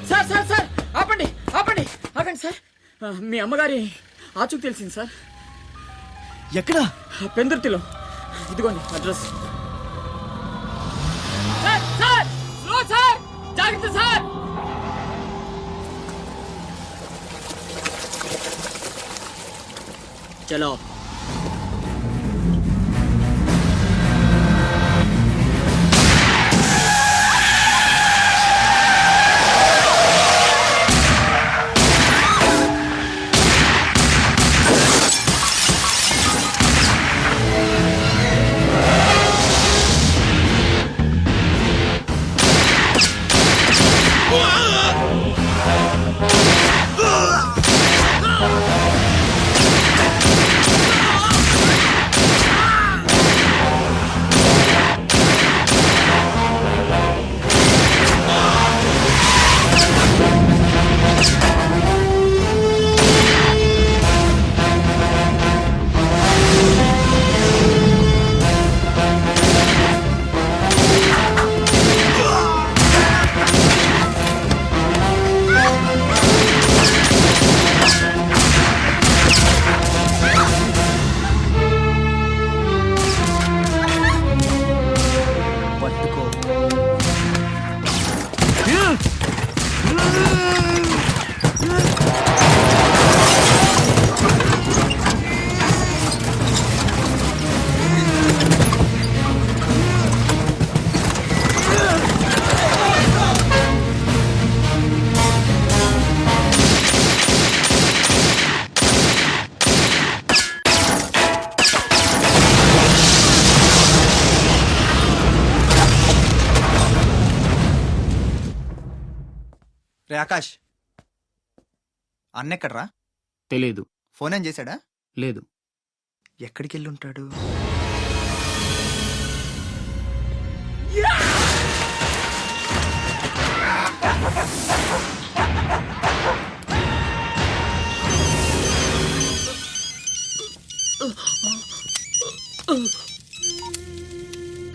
Sir sir sir ఆపండి ఆపండి ఆగండి సార్. మీ అమ్మగారి ఆచూకు తెలిసింది సార్. ఎక్కడా? పెందుర్తిలో. ఇదిగోండి address. Sir sir slow sir, జాగ్రత్త సార్. చలో. రే ఆకాష్, అన్నెక్కడ్రా? తెలీదు. ఫోన్ ఏం చేశాడా? లేదు. ఎక్కడికి వెళ్ళి ఉంటాడు?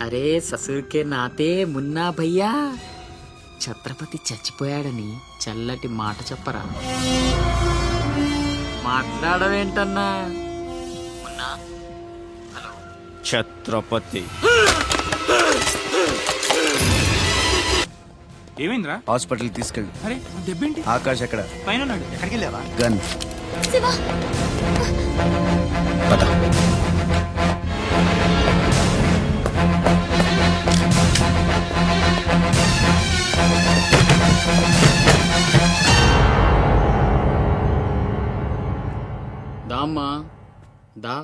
అరే ససుర్కే నాతే మున్నా భయ్యా, ఛత్రపతి చచ్చిపోయాడని చల్లటి మాట చెప్పరా. మాట్లాడవేంటన్నా? మున్నా. హలో ఛత్రపతి. ఏమైందిరా? హాస్పిటల్ తీసుకెళ్ళి. అరే దెబ్బేంటి? ఆకాష్ ఎక్కడ? పైన ఉన్నాడు. ఎక్కడికి వెళ్ళావా? గన్. శివ, పద. దామ్మా దా,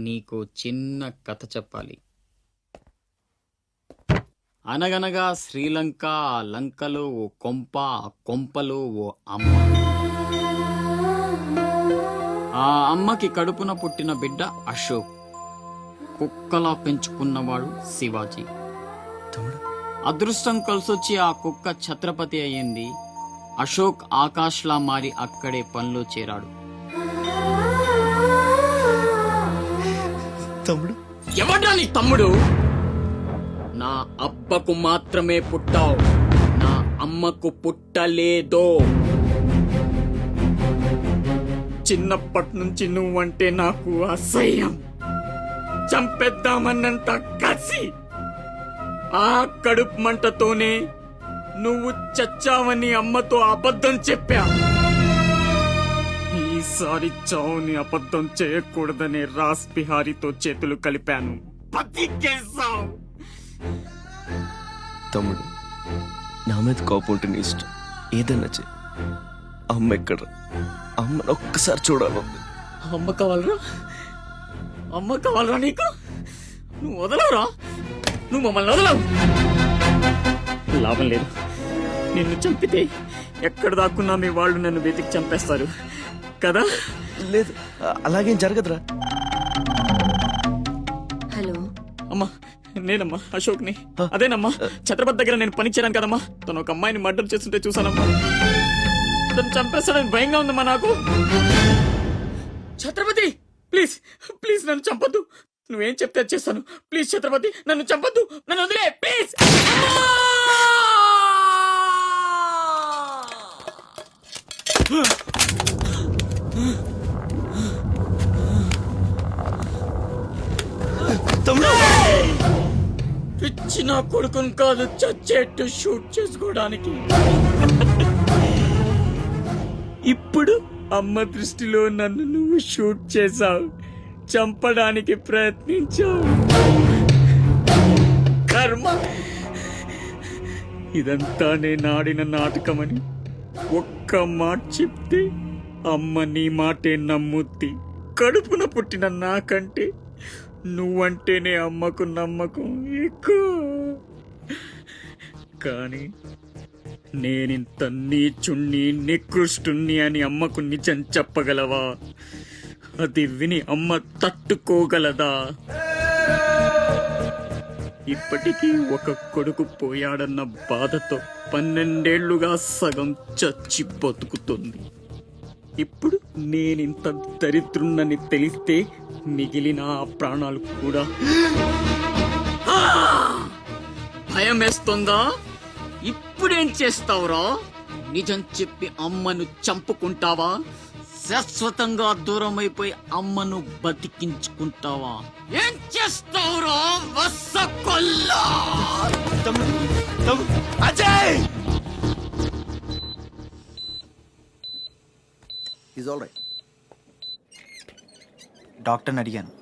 నీకు చిన్న కథ చెప్పాలి. అనగనగా శ్రీలంక, ఆ లంకలో ఓ కొంప, ఆ కొంపలో ఓ అమ్మ. ఆ అమ్మకి కడుపున పుట్టిన బిడ్డ అశోక్. కుక్కలా పెంచుకున్నవాడు శివాజీ. అదృష్టం కలిసొచ్చి ఆ కుక్క ఛత్రపతి అయ్యింది. అశోక్ ఆకాష్లా మారి అక్కడే పనిలో చేరాడు. తమ్ముడు ఎవడ్రా నీ తమ్ముడు? నా అబ్బకు మాత్రమే పుట్టావు, నా అమ్మకు పుట్టలేదో. చిన్నప్పటి నుంచి నువ్వంటే నాకు అసహ్యం, చంపేద్దామన్నంత కసి. ఆ కడుపు మంటతోనే నువ్వు చచ్చావని అమ్మతో అబద్ధం చెప్పా. ఈసారి చావుని అబద్ధం చేయకూడదనే రాస్ బిహారీతో చేతులు కలిపాను. బతికేశావు. తమ్ముడు, నా మీద కోపం ఉంటే నీ ఇష్టం, ఏదన్నా చెయ్యి. అమ్మ ఎక్కడ? అమ్మను ఒక్కసారి చూడాలంది. అమ్మ కావాలరా? అమ్మ కావాలరా నీకు? నువ్వు వదలవురా, నువ్వు మమ్మల్ని వదలవు. లాభం లేదు, నిన్ను చంపితే ఎక్కడ దాక్కున్నా మీ వాళ్ళు నన్ను వెతికి చంపేస్తారు కదా. లేదు, అలాగేం జరగదురా. హలో అమ్మా, నేనమ్మా అశోక్ని. అదేనమ్మా ఛత్రపతి దగ్గర నేను పని చేయను కదమ్మా. తను ఒక అమ్మాయిని మర్డర్ చేస్తుంటే చూసానమ్మా. తను చంపేస్తాడని భయంగా ఉందమ్మా నాకు. ఛత్రపతి ప్లీజ్ ప్లీజ్ నన్ను చంపొద్దు. నువ్వేం చెప్తే చేస్తాను. ప్లీజ్ ఛత్రపతి నన్ను చంపొద్దు, నన్ను వదిలే ప్లీజ్. తమ్ముడు పిచ్చి నా కొడుకుని కాదు చచ్చేట్టు షూట్ చేసుకోవడానికి. ఇప్పుడు అమ్మ దృష్టిలో నన్ను నువ్వు షూట్ చేశావు, చంపడానికి ప్రయత్నించావు. కర్మ. ఇదంతా నేను ఆడిన నాటకమని ఒక్క మాట చెప్తే అమ్మ నీ మాటే నమ్ముద్ది. కడుపున పుట్టిన నాకంటే నువ్వంటేనే అమ్మకు నమ్మకం ఎక్కువ. కానీ నేనింత నీచుణ్ణి నికృష్టుణ్ణి అని అమ్మకు నిజం చెప్పగలవా? అది విని అమ్మ తట్టుకోగలదా? ఇప్పటికీ ఒక కొడుకు పోయాడన్న బాధతో 12 ఏళ్లుగా సగం చచ్చి బతుకుతుంది. ఇప్పుడు నేనింత దరిద్రున్నని తెలిస్తే మిగిలిన ఆ ప్రాణాలు కూడా భయం వేస్తుందా? ఇప్పుడేం చేస్తావురా? నిజం చెప్పి అమ్మను చంపుకుంటావా? శాశ్వతంగా దూరమైపోయి అమ్మను బతికించుకుంటావా? ఏం చేస్తావురా వసకొల్లా? Ajay is all right. డాక్టర్ని అడిగాను,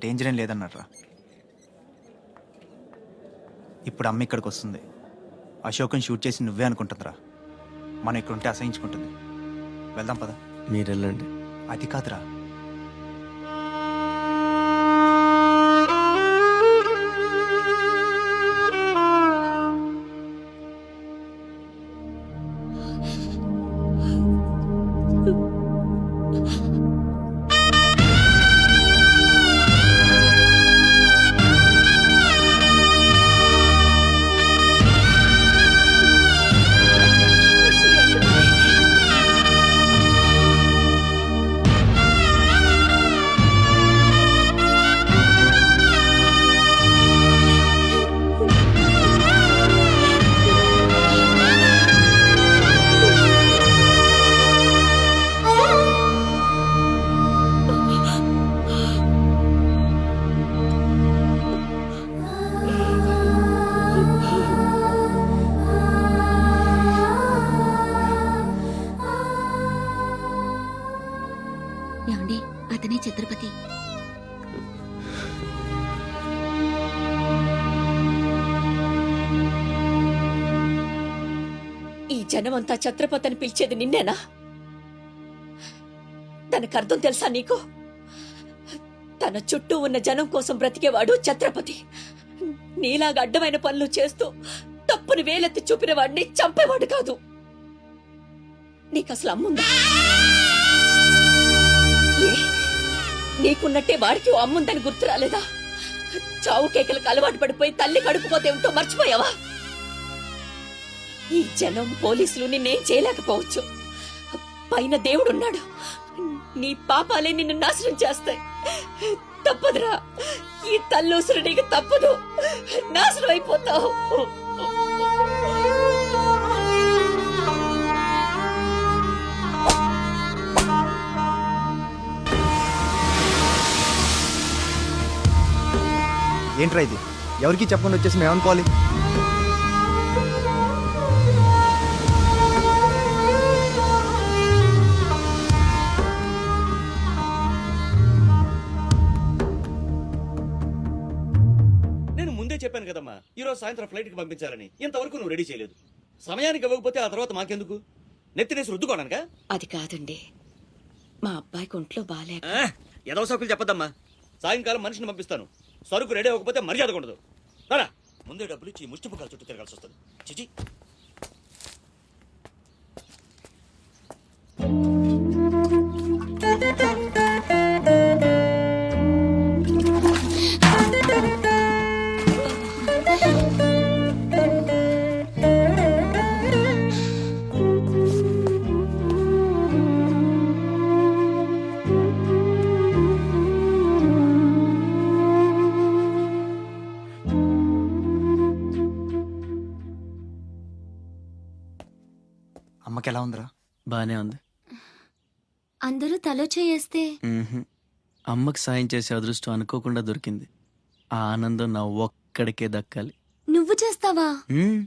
డేంజర్ ఏం లేదన్నారా. ఇప్పుడు అమ్మ ఇక్కడికి వస్తుంది. అశోక్ని షూట్ చేసి నువ్వే అనుకుంటుందిరా. మనం ఇక్కడ ఉంటే అసహించుకుంటుంది. వెళ్దాం పద. మీరు వెళ్ళండి. అది కాదురా, ఏమండి, అతనే ఛత్రపతి. ఈ జనమంతా ఛత్రపతి అని పిలిచేది నిన్నేనా? దానికి అర్థం తెలుసా నీకు? తన చుట్టూ ఉన్న జనం కోసం బ్రతికేవాడు ఛత్రపతి. నీలాగా అడ్డమైన పనులు చేస్తూ తప్పుని వేలెత్తి చూపిన వాడిని చంపేవాడు కాదు. నీకసలు అమ్ముందా? ఏ, నీకున్నట్టే వాడికి ఓ అమ్ముందని గుర్తు రాలేదా? చావు కేకలకు అలవాటు పడిపోయి తల్లి కడుపుపోతే ఏమిటో మర్చిపోయావా? ఈ జనం పోలీసులు నిన్నేం చేయలేకపోవచ్చు. పైన దేవుడున్నాడు. నీ పాపాలే నిన్ను నాశనం చేస్తాయి. తప్పదురా, ఈ తల్లూసురు నీకు తప్పదు. నాశనం అయిపోతావు. ఏంట్రా ఇది? ఎవరికి చెప్పకుండా వచ్చేసి మేము అనుకోవాలి? నేను ముందే చెప్పాను కదమ్మా, ఈ రోజు సాయంత్రం ఫ్లైట్ కి పంపించాలని. ఇంతవరకు నువ్వు రెడీ చేయలేదు. సమయానికి ఇవ్వకపోతే ఆ తర్వాత మాకెందుకు? నెత్తినేసి రుద్దుకోవడానికా? అది కాదండి, మా అబ్బాయికి ఒంట్లో బాగాలేక. ఏదో సౌకులు చెప్పదమ్మా. సాయంకాలం మనిషిని పంపిస్తాను. సరుకు రెడీ అవ్వకపోతే మర్యాద ఉండదు. రారా, ముందే డబ్బులు ఇచ్చి ముష్టి పుకాల చుట్టూ తిరగాల్సి వస్తుంది. చిచి. అమ్మకి ఎలా ఉందిరా? బానే ఉంది. అందరూ తలో చేయేస్తే మ్మ్హ్మ్. అమ్మకి సాయం చేసే అదృష్టం అనుకోకుండా దొరికింది. ఆ ఆనందం నా ఒక్కడికే దక్కాలి. నువ్వు చేస్తావా? మ్మ్.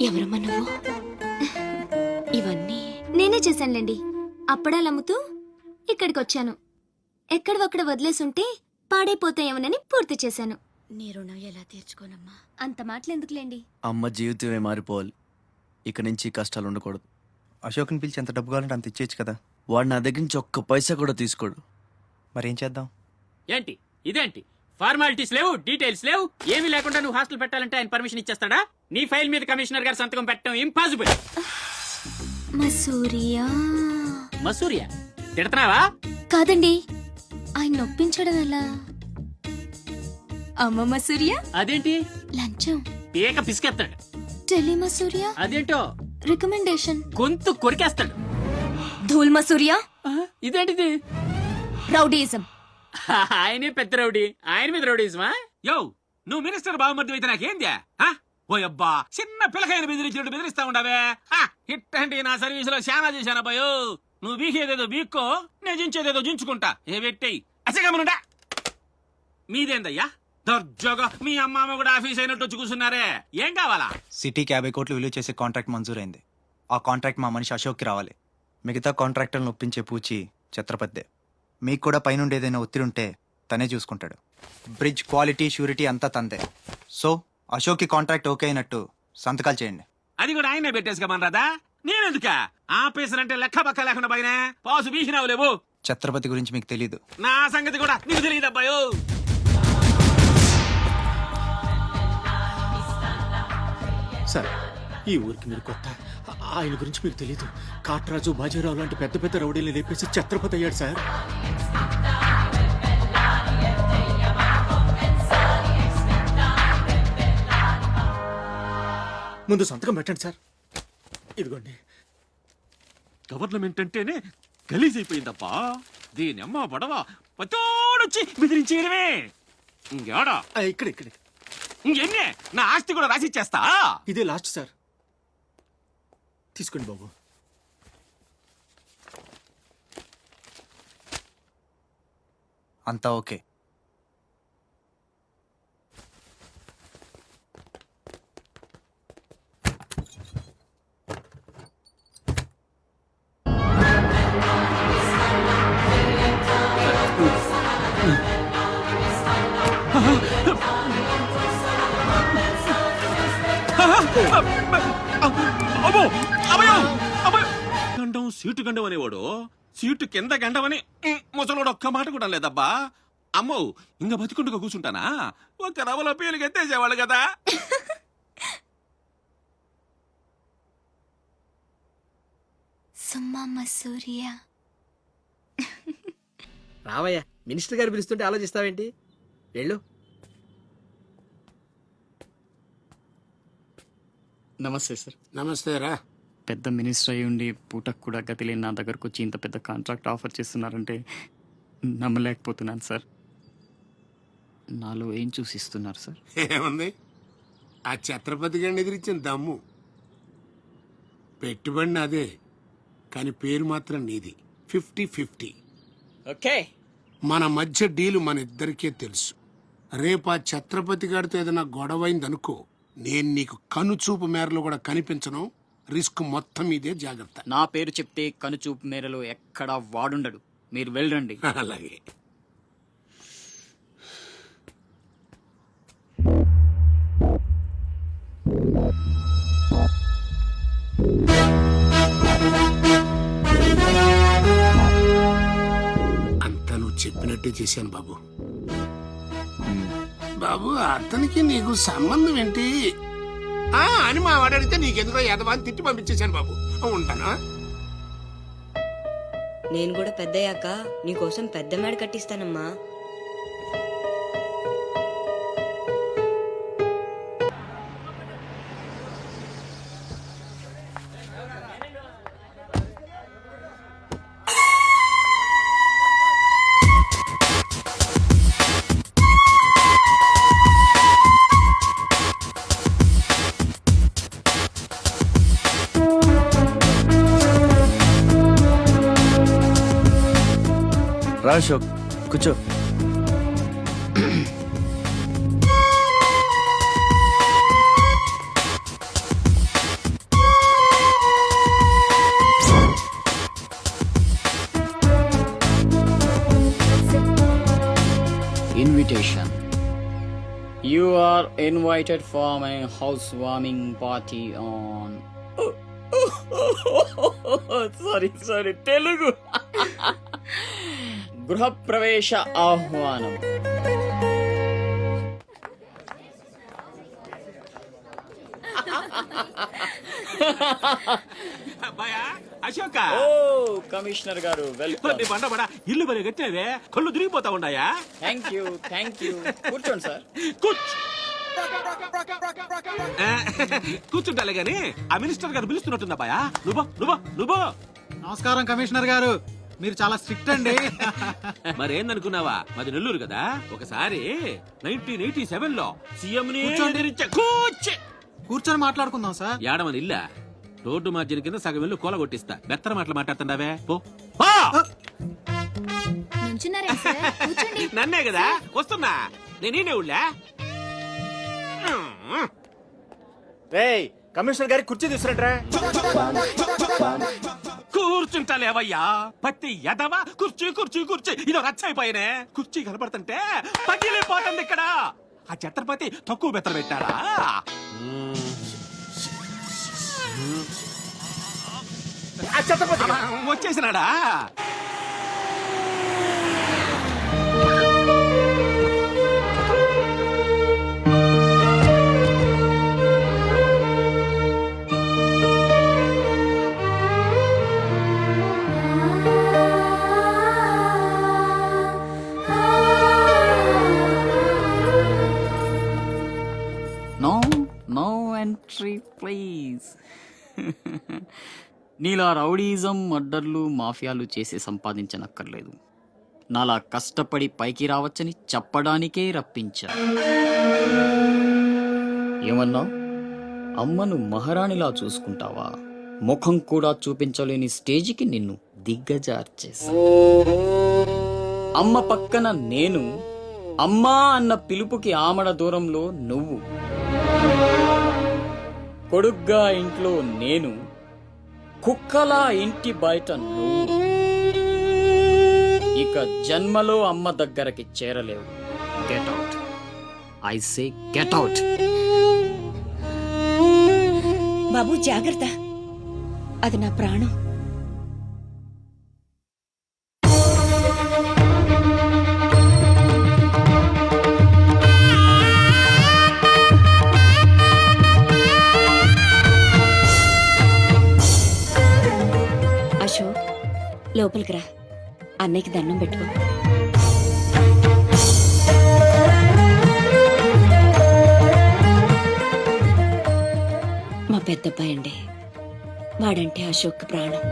ఎవరమ్మా నువ్వు? ఇవన్నీ నేనే చేశానులేండి. అప్పడాలు అమ్ముతూ ఇక్కడికి వచ్చాను. ఎక్కడొక్కడ వదిలేసుంటే పాడైపోతాయేమోనని పూర్తి చేశాను. నీ రుణం ఎలా తీర్చుకోనమ్మా? అంత మాటలు ఎందుకులేండి. అమ్మ జీవితమే మారిపోవాలి. ఇక నుంచి ఈ కష్టాలు ఉండకూడదు. అశోక్ని పిలిచి ఎంత డబ్బు కావాలంటే అంత ఇచ్చేయచ్చు కదా. వాడు నా దగ్గర నుంచి ఒక్క పైసా కూడా తీసుకోడు. మరేం చేద్దాం? ఏంటి ఇదేంటి? ఫార్మాలిటీస్ లేవు, డీటెయిల్స్ లేవు, ఏమీ లేకుండా నువ్వు హాస్టల్ పెట్టాలంటే ఆయన పర్మిషన్ ఇచ్చేస్తాడా? నీ ఫైల్ మీద కమిషనర్ గారు సంతకం పెట్టడం ఇంపాసిబుల్. మసూరియా మసూరియా తిడతావా? కాదండి, ఆయన నొప్పించడం ఎలా? అమ్మ మసూరియా అదేంటి? లంచం. ఏక పిసికేస్తాడు. టెలి మసూరియా అదేంటో రికమెండేషన్. గొంతు కొరికేస్తాడు. ధూల్ మసూరియా ఇదేంటిది? రౌడీయిజం. ఆయనే పెద్ద రౌడీ, ఆయన మీద రౌడీజమా? యో నువ్వు మినిస్టర్ బావమర్ది అయితే నాకేంద్యా? ఓ అబ్బా చిన్న పిల్లకాయన బెదిరించినట్టు బెదిరిస్తా ఉండవే. ఇట్టండి నా సర్వీస్ లో శానా చేశానబ్బాయో. నువ్వు బీకేదేదో బీక్కో, నేను జించేదేదో జించుకుంటా. ఏ పెట్టేయి అసగమనుడా. మీదేందయ్యా దర్జోగా మీ అమ్మ కూడా ఆఫీస్ అయినట్టు వచ్చి కూర్చున్నారే. ఏం కావాలా? సిటీకి 50 కోట్లు విలువ చేసే కాంట్రాక్ట్ మంజూరైంది. ఆ కాంట్రాక్ట్ మా మనిషి అశోక్కి రావాలి. మిగతా కాంట్రాక్టర్లను ఒప్పించే పూచి ఛత్రపతిదే. మీకు కూడా పైనుండి ఏదైనా ఒత్తిడి ఉంటే తనే చూసుకుంటాడు. బ్రిడ్జ్ క్వాలిటీ షూరిటీ అంతా తందే. సో అశోక్కి కాంట్రాక్ట్ ఓకే అయినట్టు సంతకాలు చేయండి. అది కూడా ఆయనే పెట్టేసుకోమనరాదా? నేనెందుక? ఆఫీసర్ అంటే లెక్క పక్క లేకుండా పైన పాసు బీసినావు లేవు. ఛత్రపతి గురించి మీకు తెలీదు. నా సంగతి కూడా నీకు తెలియదు అబ్బాయో. సార్, ఈ ఊరికి మీరు కొత్త. ఆయన గురించి మీకు తెలియదు. కాట్రాజు, బాజీరావు లాంటి పెద్ద పెద్ద రౌడీలు లేపేసి ఛత్రపతి అయ్యాడు సార్. ముందు సంతకం పెట్టండి సార్. ఇదిగోండి. గవర్నమెంట్ అంటేనే గలీజ్ అయిపోయిందబ్బా. దీని అమ్మ పడవ పతోడొచ్చి బెదిరించేయడమే. ఇంకేడా ఇక్కడ ఇక్కడ ఇంకెన్నే నా ఆస్తి కూడా రాసిచ్చేస్తా. ఇదే లాస్ట్ సార్. తీసుకోండి బాబు. అంతా ఓకే. అబ్బో అబ్బయో అబ్బయో. గండం సీటు గండం అనేవాడు సీటు కింద గండమని ముసలోడు ఒక్క మాట కూడా లేదబ్బా. అమ్మో ఇంకా బతికుండగా కూర్చుంటానా? ఒక రవలో పేలుగా ఎత్తేసేవాళ్ళు కదా. సుమ్మా మసూరియా. రావయ్యా, మినిస్టర్ గారు పిలుస్తుంటే ఆలోచిస్తావేంటి? వెళ్ళు. నమస్తే సార్. నమస్తే రా. పెద్ద మినిస్టర్ అయి ఉండి పూటకు కూడా గతి లేని నా దగ్గరకు వచ్చి ఇంత పెద్ద కాంట్రాక్ట్ ఆఫర్ చేస్తున్నారంటే నమ్మలేకపోతున్నాను సార్. నాలో ఏం చూసిస్తున్నారు సార్? ఏముంది, ఆ ఛత్రపతి గారిని ఎదిరించిన దమ్ము. పెట్టుబడి నాదే, కానీ పేరు మాత్రం నీది. 50-50. ఓకే. మన మధ్య డీలు మన ఇద్దరికే తెలుసు. రేపు ఆ ఛత్రపతి గారితో ఏదైనా గొడవైంది అనుకో, నేను నీకు కనుచూపు మేరలో కూడా కనిపించను. రిస్క్ మొత్తం ఇదే, జాగ్రత్త. నా పేరు చెప్తే కనుచూపు మేరలో ఎక్కడా వాడుండడు. మీరు వెళ్ళండి. అలాగే. అంతా నువ్వు చెప్పినట్టే చేశాను బాబు. బాబు, అతనికి నీకు సంబంధం ఏంటి అని మా వాడు అడిగితే నీకెందుకో ఎదవాన్ని తిట్టి పంపించేశాను బాబు. ఉంటానా? నేను కూడా పెద్దయ్యాక నీకోసం పెద్ద మేడ కట్టిస్తానమ్మా. రా అశోక్, కూర్చో. Invitation. You are invited for my housewarming party on. Sorry, Telugu. గృహప్రవేశ ఆహ్వానం. అబ్బాయా అశోక, ఓ కమిషనర్ గారు, వెల్కమ్. నీ బండ బడ ఇల్లు బలి కట్టినవే, కళ్ళు తిరిగిపోతా ఉన్నాయా? Thank you. కూర్చోండి సార్. కూర్చుంటాలే గాని ఆ మినిస్టర్ గారు పిలుస్తున్నట్టుంది అబ్బాయా. నువ్వు నమస్కారం కమిషనర్ గారు, మీరు చాలా స్ట్రిక్ట్ అండి. మరేందనుకున్నావా, మాది నెల్లూరు కదా. ఒకసారి 1987 లో సీఎం కూర్చొని మాట్లాడుకుందాం సార్. ఏడమని ఇల్లా రోడ్డు మార్జిన్ కింద సగం ఇల్లు కూల కొట్టిస్తా. బెత్తర మాటలు మాట్లాడుతున్నావే, పో. నన్నే కదా వస్తున్నా, నేనే ఊళ్ళా. కమిషనర్ గారికి కుర్చీ తీసుకురంట్రా. కూర్చుంటాలేవయ్యా, పత్తి ఎదవా. కుర్చీ ఇదో రచ్చైపోయినే. కుర్చీ కనపడుతుంటే పగిలిపోతుంది ఇక్కడ. ఆ ఛత్రపతి తక్కువ బెత్తర పెట్టాడా? వచ్చేసినాడా? No entry please. నీలా రౌడీజం, మర్డర్లు, మాఫియాలు చేసి సంపాదించనక్కర్లేదు. నాలా కష్టపడి పైకి రావచ్చని చెప్పడానికే రప్పించా. ఏమన్నా అమ్మను మహారాణిలా చూసుకుంటావా? ముఖం కూడా చూపించలేని స్టేజికి నిన్ను దిగ్గజార్చేసా. అమ్మ పక్కన నేను, అమ్మా అన్న పిలుపుకి ఆమడ దూరంలో నువ్వు. కొడుగ్గా ఇంట్లో నేను, కుక్కలా ఇంటి బయట నువ్వు. ఇక జన్మలో అమ్మ దగ్గరకి చేరలేవు. Get out, I say get out. బాబు జాగ్రత్త, అది నా ప్రాణం. అశోక్, లోపలికి రా, అన్నయ్యకి దండం పెట్టుకో. మా పెద్దబ్బాయి అండి, వాడంటే అశోక్ ప్రాణం.